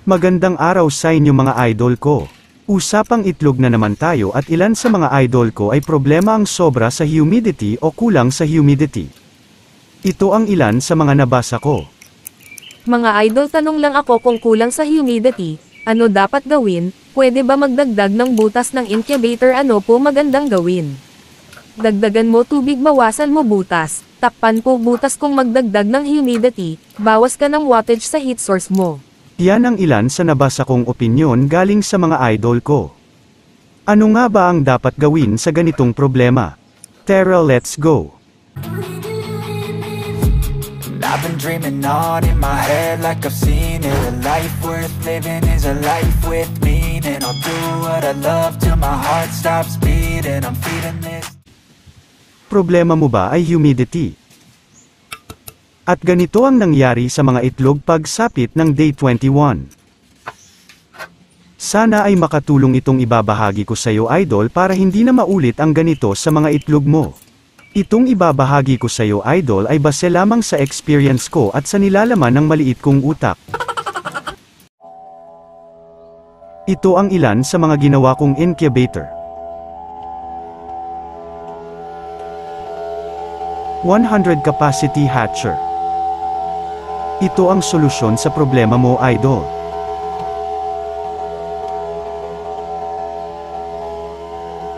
Magandang araw sa inyo mga idol ko. Usapang itlog na naman tayo at ilan sa mga idol ko ay problema ang sobra sa humidity o kulang sa humidity. Ito ang ilan sa mga nabasa ko. Mga idol, tanong lang ako kung kulang sa humidity, ano dapat gawin? Pwede ba magdagdag ng butas ng incubator? Ano po magandang gawin? Dagdagan mo tubig, bawasan mo butas. Takpan po butas kung magdagdag ng humidity, bawas ka ng wattage sa heat source mo. Yan ang ilan sa nabasa kong opinyon galing sa mga idol ko. Ano nga ba ang dapat gawin sa ganitong problema? Tara, let's go! I've been dreaming on in my head like I've seen it. A life worth living is a life with meaning. I'll do what I love till my heart stops beating. I'm feeding this. Problema mo ba ay humidity? At ganito ang nangyari sa mga itlog pagsapit ng day 21. Sana ay makatulong itong ibabahagi ko sa iyo idol para hindi na maulit ang ganito sa mga itlog mo. Itong ibabahagi ko sa iyo idol ay base lamang sa experience ko at sa nilalaman ng maliit kong utak. Ito ang ilan sa mga ginawa kong incubator. 100 capacity hatcher. Ito ang solusyon sa problema mo idol.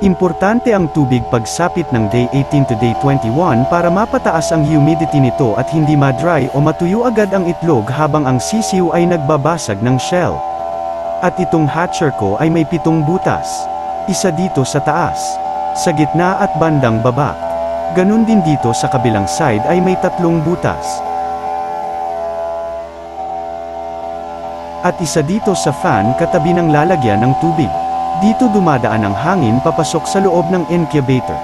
Importante ang tubig pagsapit ng day 18 to day 21 para mapataas ang humidity nito at hindi ma-dry o matuyo agad ang itlog habang ang sisiw ay nagbabasag ng shell. At itong hatcher ko ay may 7 butas. Isa dito sa taas, sa gitna at bandang baba. Ganun din dito sa kabilang side ay may 3 butas. At isa dito sa fan katabi ng lalagyan ng tubig. Dito dumadaan ang hangin papasok sa loob ng incubator.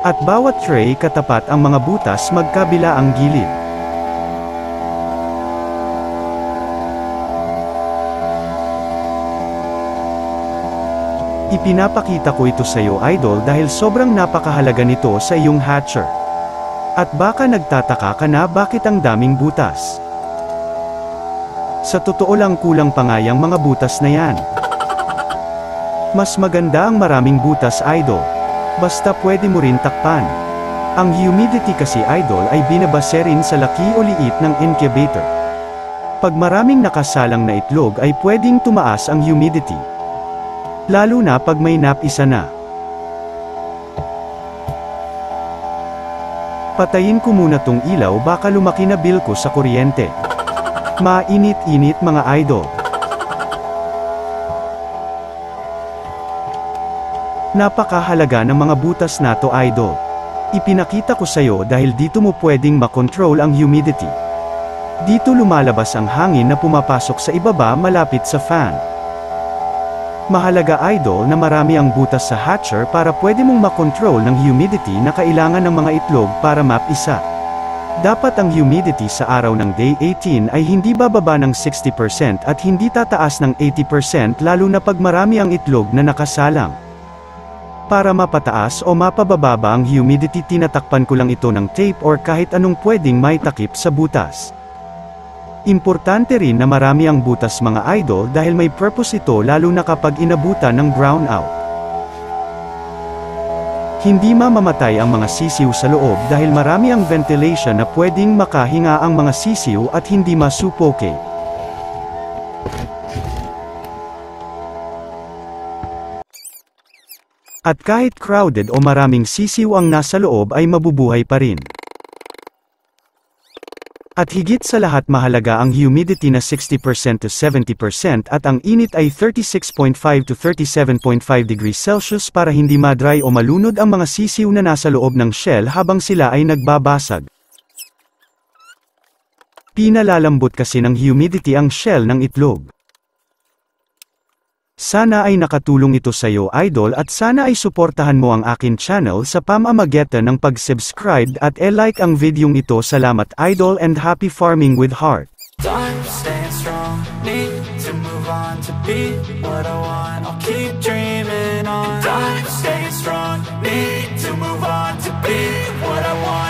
At bawat tray katapat ang mga butas magkabila ang gilid. Ipinapakita ko ito sa iyo idol dahil sobrang napakahalaga nito sa iyong hatcher. At baka nagtataka ka na bakit ang daming butas. Sa totoo lang kulang pa nga yang mga butas na yan. Mas maganda ang maraming butas idol. Basta pwede mo rin takpan. Ang humidity kasi idol ay binabase rin sa laki o liit ng incubator. Pag maraming nakasalang na itlog ay pwedeng tumaas ang humidity. Lalo na pag may napisa na. Patayin ko muna tong ilaw baka lumaki na bill ko sa kuryente. Mainit-init mga idol. Napakahalaga ng mga butas na to idol. Ipinakita ko sa iyo dahil dito mo pwedeng makontrol ang humidity. Dito lumalabas ang hangin na pumapasok sa ibaba malapit sa fan. Mahalaga idol na marami ang butas sa hatcher para pwede mong makontrol ng humidity na kailangan ng mga itlog para mapisa. Dapat ang humidity sa araw ng day 18 ay hindi bababa ng 60% at hindi tataas ng 80% lalo na pag marami ang itlog na nakasalang. Para mapataas o mapababa ang humidity tinatakpan ko lang ito ng tape or kahit anong pwedeng maitakip sa butas. Importante rin na marami ang butas mga idol dahil may purpose ito lalo na kapag inabutan ng brownout. Hindi mamamatay ang mga sisiw sa loob dahil marami ang ventilation na pwedeng makahinga ang mga sisiw at hindi masupoke. At kahit crowded o maraming sisiw ang nasa loob ay mabubuhay pa rin. At higit sa lahat mahalaga ang humidity na 60% to 70% at ang init ay 36.5 to 37.5 degrees Celsius para hindi ma-dry o malunod ang mga sisiw na nasa loob ng shell habang sila ay nagbabasag. Pinalalambot kasi ng humidity ang shell ng itlog. Sana ay nakatulong ito sa iyo idol at sana ay suportahan mo ang akin channel sa pamamagitan ng pag-subscribe at e-like ang videong ito. Salamat idol and happy farming with heart. Time staying strong, need to move on to be what I want. I'll keep dreaming on. Time staying strong, need to move on to be what I want.